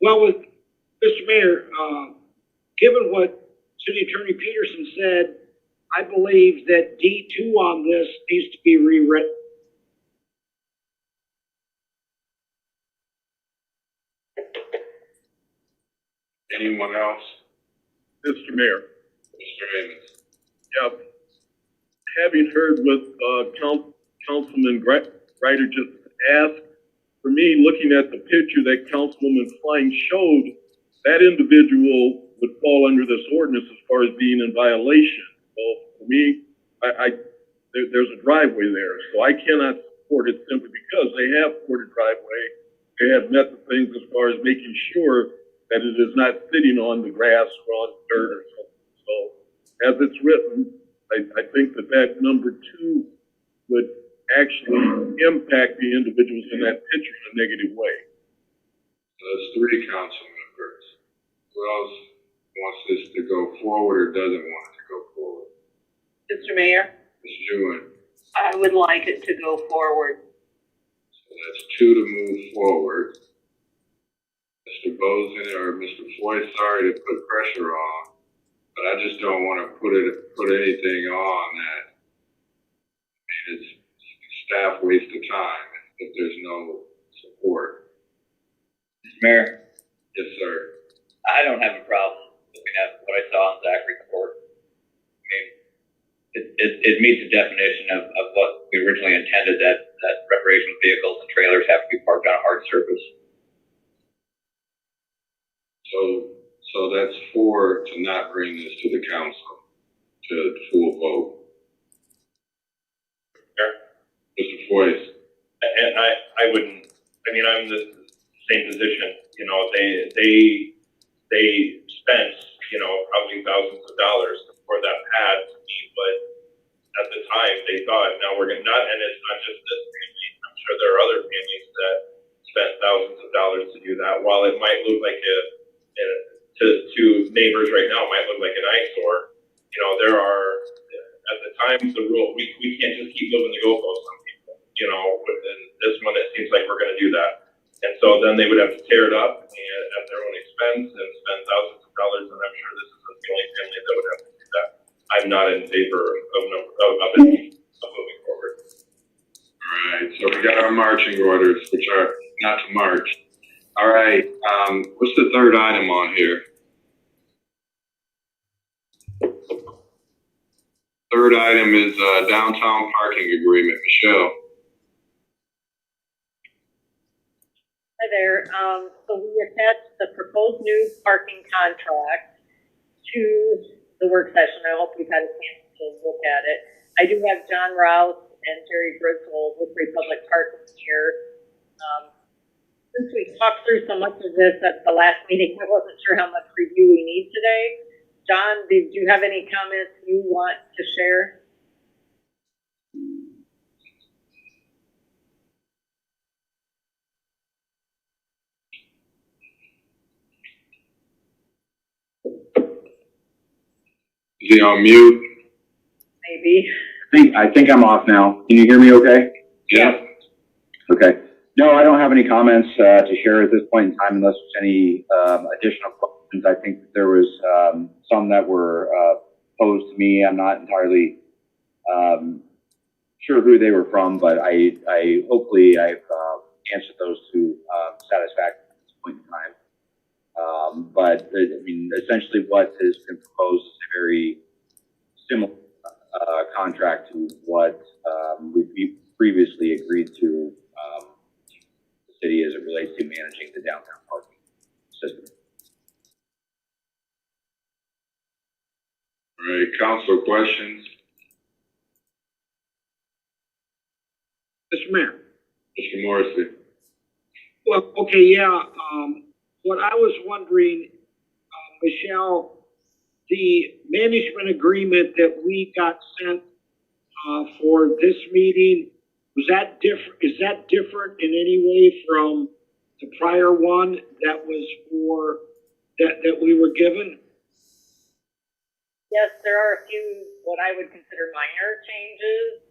Well, with Mr. Mayor, given what City Attorney Peterson said, I believe that D2 on this needs to be rewritten. Anyone else? Mr. Mayor. Mr. Amos. Yeah. Having heard what Councilman Ryder just asked, for me, looking at the picture that Councilwoman Klein showed, that individual would fall under this ordinance as far as being in violation. So for me, there's a driveway there, so I cannot support it simply because they have poured a driveway. They have met the things as far as making sure that it is not sitting on the grass or on dirt or something. So as it's written, I think that number 2 would actually impact the individuals in that picture in a negative way. That's 3 council members. Who else wants this to go forward or doesn't want it to go forward? Mr. Mayor, Ms. Jewin. I would like it to go forward. So that's 2 to move forward. Mr. Bozen or Mr. Floyd, sorry to put pressure on, but I just don't want to put anything on that. I mean, it's staff waste of time if there's no support. Mr. Mayor, Yes, sir. I don't have a problem looking at what I saw on Zachary Court. I mean, it meets the definition of what we originally intended, that recreational vehicles and trailers have to be parked on a hard surface. So that's 4 to not bring this to the council to full vote. Sure. Mr. Floyd. And I wouldn't, I mean, I'm in the same position, you know, they spent, you know, probably thousands of dollars for that pad to me, but at the time they thought, now we're gonna not, and it's not just this family, I'm sure there are other families that spent thousands of dollars to do that. While it might look like to neighbors right now, it might look like an eyesore, you know, there are, at the time, the rule, we can't just keep moving the goalposts on people, you know, within this one, it seems like we're gonna do that. And so then they would have to tear it up and at their own expense and spend thousands of dollars, and I'm sure this isn't the only family that would have to do that. I'm not in favor of moving forward. All right, so we got our marching orders, which are not to march. All right, what's the 3rd item on here? 3rd item is downtown parking agreement. Michelle. Hi there. So we attached the proposed new parking contract to the work session. I hope you've had a chance to look at it. I do have John Rouse and Jerry Griswold with Republic Parking here. Since we talked through so much of this at the last meeting, I wasn't sure how much review we need today. John, did you have any comments you want to share? Is he on mute? Maybe. I think I'm off now. Can you hear me okay? Yeah. Okay. No, I don't have any comments to share at this point in time unless there's any additional questions. I think that there was some that were posed to me. I'm not entirely sure who they were from, but I hopefully I've answered those to satisfaction at this point in time. But I mean, essentially what has been proposed is a very similar contract to what we previously agreed to the city as it relates to managing the downtown parking system. All right, council questions? Mr. Mayor. Mr. Morrissey? Well, okay, yeah, what I was wondering, Michelle, the management agreement that we got sent, for this meeting, is that different in any way from the prior one that was that we were given? Yes, there are a few what I would consider minor changes.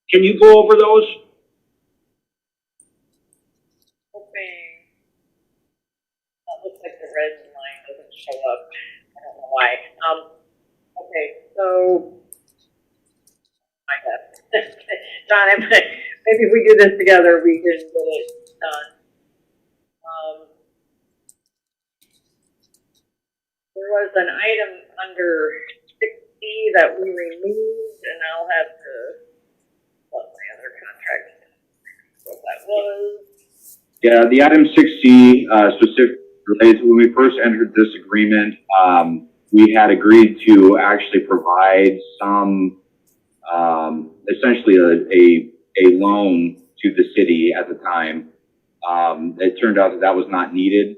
Can you go over those? Hoping that looks like the red line doesn't show up. I don't know why. Okay, so my bad. John, maybe if we do this together, we can get it done. There was an item under 6C that we removed, and I'll have to what my other contract what that was. Yeah, the item 6C specifically relates when we first entered this agreement. We had agreed to actually provide some, essentially a loan to the city at the time. It turned out that was not needed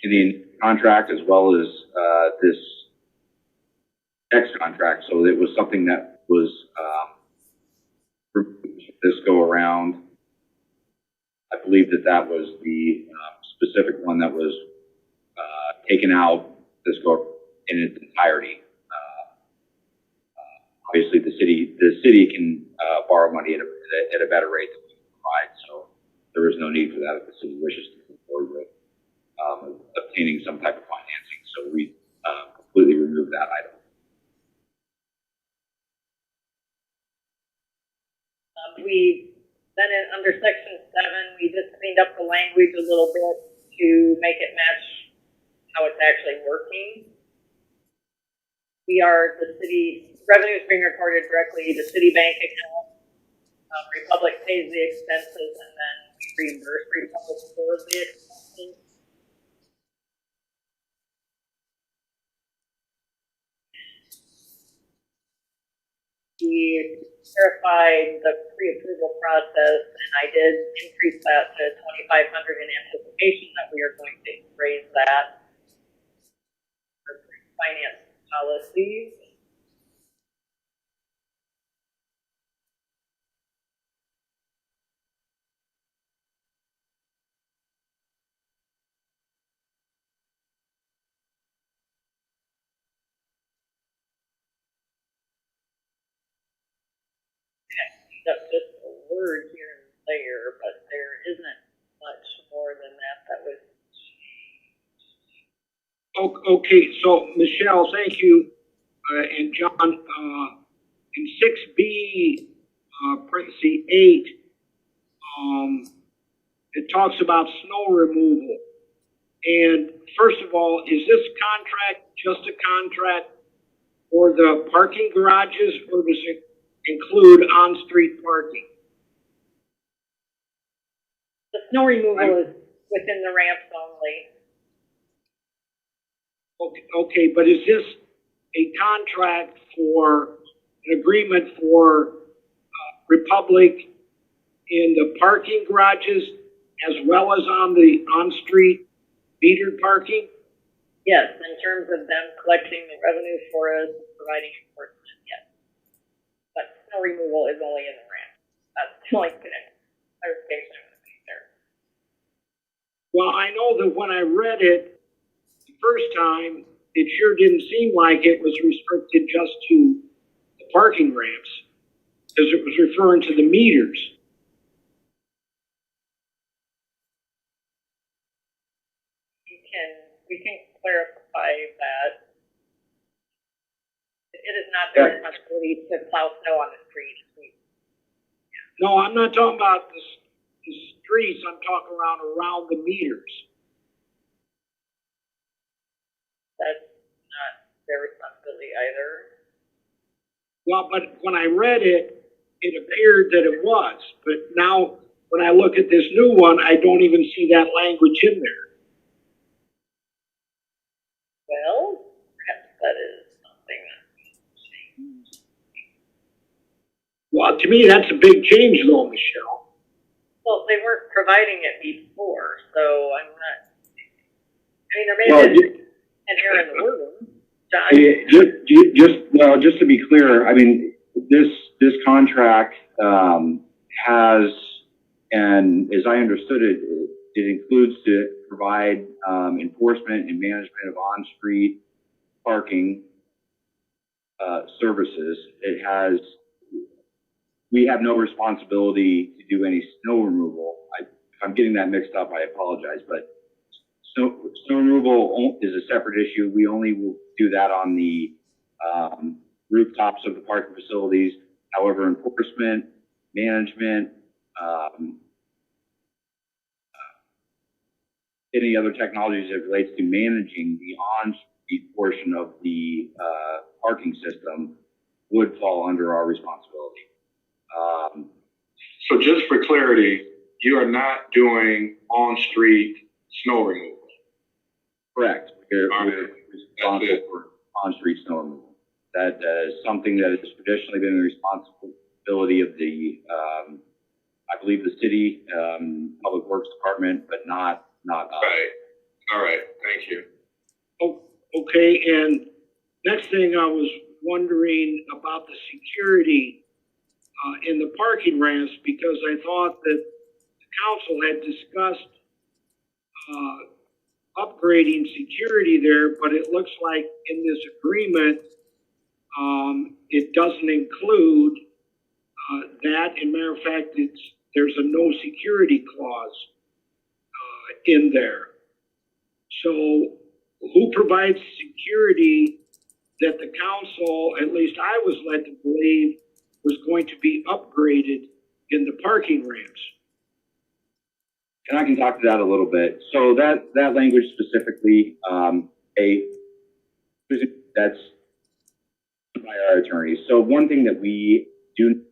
in the contract as well as this next contract. So it was something that was this go around. I believe that was the specific one that was taken out this go in its entirety. Obviously, the city can borrow money at a better rate than we can provide. So there is no need for that if the city wishes to move forward with obtaining some type of financing. So we completely removed that item. We then under section 7, we just cleaned up the language a little bit to make it match how it's actually working. The city revenues being recorded directly to city bank account. Republic pays the expenses, and then we reimburse Republic for the expenses. We verified the pre-approval process, and I did increase that to 2,500 in anticipation that we are going to raise that for finance policies. Up just a word here and there, but there isn't much more than that was changed. Okay, so Michelle, thank you, and John, in 6B, parenthesis 8, it talks about snow removal. And first of all, is this contract just a contract for the parking garages, or does it include on-street parking? The snow removal is within the ramps only. Okay, but is this a contract for an agreement for Republic in the parking garages as well as on the on-street metered parking? Yes, in terms of them collecting the revenue for us, providing enforcement, yes. But snow removal is only in the ramp. That's the only clarification I'm going to make there. Well, I know that when I read it the first time, it sure didn't seem like it was restricted just to the parking ramps, as it was referring to the meters. We can clarify that. It is not their responsibility to plow snow on the street. No, I'm not talking about the streets, I'm talking around the meters. That's not their responsibility either. Well, but when I read it, it appeared that it was, but now when I look at this new one, I don't even see that language in there. Well, perhaps that is something that. Well, to me, that's a big change though, Michelle. Well, they weren't providing it before, so I'm not. I mean, there may have been an error in the wording. John? Just to be clear, I mean, this contract, has, and as I understood it, it includes to provide, enforcement and management of on-street parking, services. It has, we have no responsibility to do any snow removal. If I'm getting that mixed up, I apologize, but snow removal is a separate issue. We only will do that on the rooftops of the parking facilities. However, enforcement, management, any other technologies that relates to managing the on-street portion of the parking system would fall under our responsibility. So just for clarity, you are not doing on-street snow removal? Correct. We're That's responsible it. for on-street snow removal. That is something that has traditionally been the responsibility of the, I believe, the city public works department, but not us. Right. All right. Thank you. Oh, okay, and next thing I was wondering about the security in the parking ramps, because I thought that the council had discussed upgrading security there, but it looks like in this agreement, it doesn't include that. And matter of fact, there's a no security clause in there. So who provides security that the council, at least I was led to believe, was going to be upgraded in the parking ramps? And I can talk to that a little bit. So that language specifically, that's by our attorneys. So one thing that we do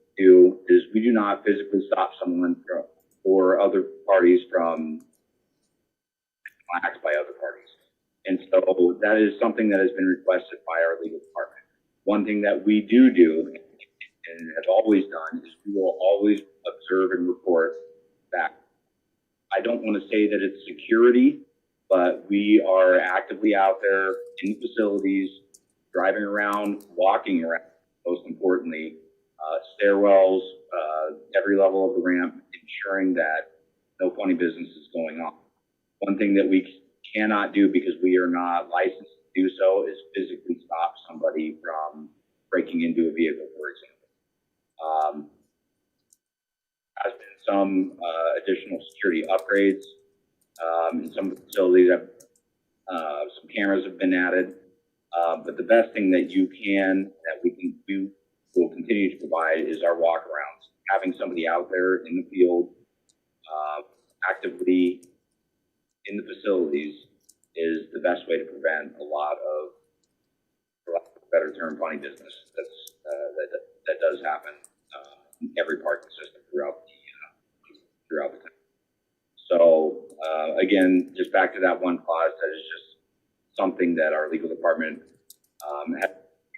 is we do not physically stop someone or other parties from acts by other parties. And so that is something that has been requested by our legal department. One thing that we do and have always done is we will always observe and report back. I don't want to say that it's security, but we are actively out there in the facilities, driving around, walking around, most importantly, stairwells, every level of the ramp, ensuring that no funny business is going on. One thing that we cannot do, because we are not licensed to do so, is physically stop somebody from breaking into a vehicle, for example. Has been some additional security upgrades in some facilities. Some cameras have been added, but the best thing that we will continue to provide is our walkarounds. Having somebody out there in the field, actively in the facilities, is the best way to prevent a lot of, for lack of a better term, funny business that does happen in every parking system throughout the country. So again, just back to that one clause, that is just something that our legal department had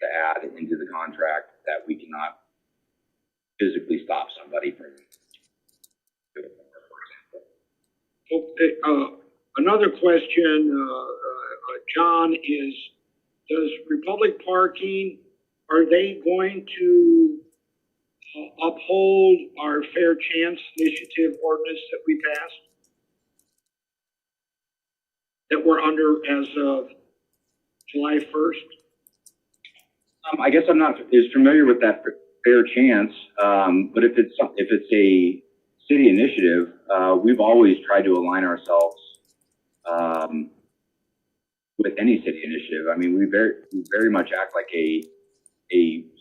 to add into the contract, that we cannot physically stop somebody from doing it, for example. Okay, another question, John, is does Republic Parking, are they going to uphold our Fair Chance Initiative ordinance that we passed? That we're under as of July 1st? I guess I'm not as familiar with that fair chance, but if it's a city initiative, we've always tried to align ourselves with any city initiative. I mean, we very much act like a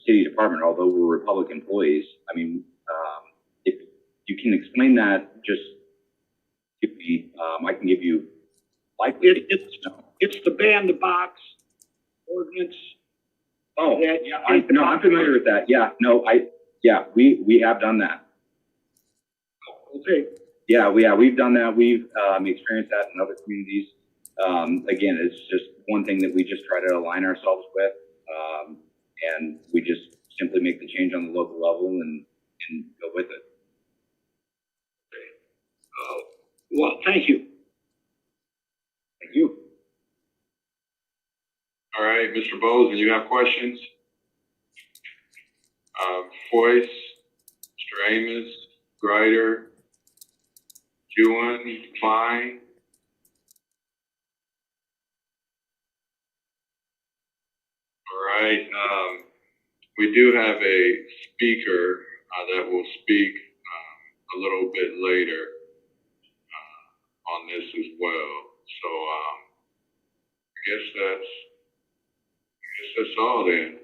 city department, although we're public employees. I mean, if you can explain that, just give me, I can give you likely. It's the ban the box ordinance. Oh, yeah, I'm familiar with that. Yeah, no, we have done that. Okay. Yeah, we've done that. We've experienced that in other communities. Again, it's just one thing that we just try to align ourselves with, and we just simply make the change on the local level and go with it. Well, thank you. Thank you. All right, Mr. Bowles, you have questions? Foyce, Mr. Amos, Greider, Jewin, Klein. All right, we do have a speaker that will speak a little bit later on this as well. So I guess that's all then.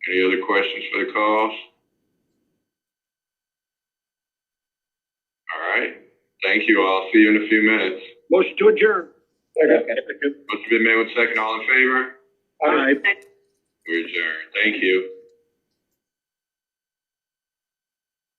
Any other questions for the cause? All right. Thank you all. See you in a few minutes. Motion to adjourn. Motion been made with second. All in favor? Aye. We adjourn. Thank you.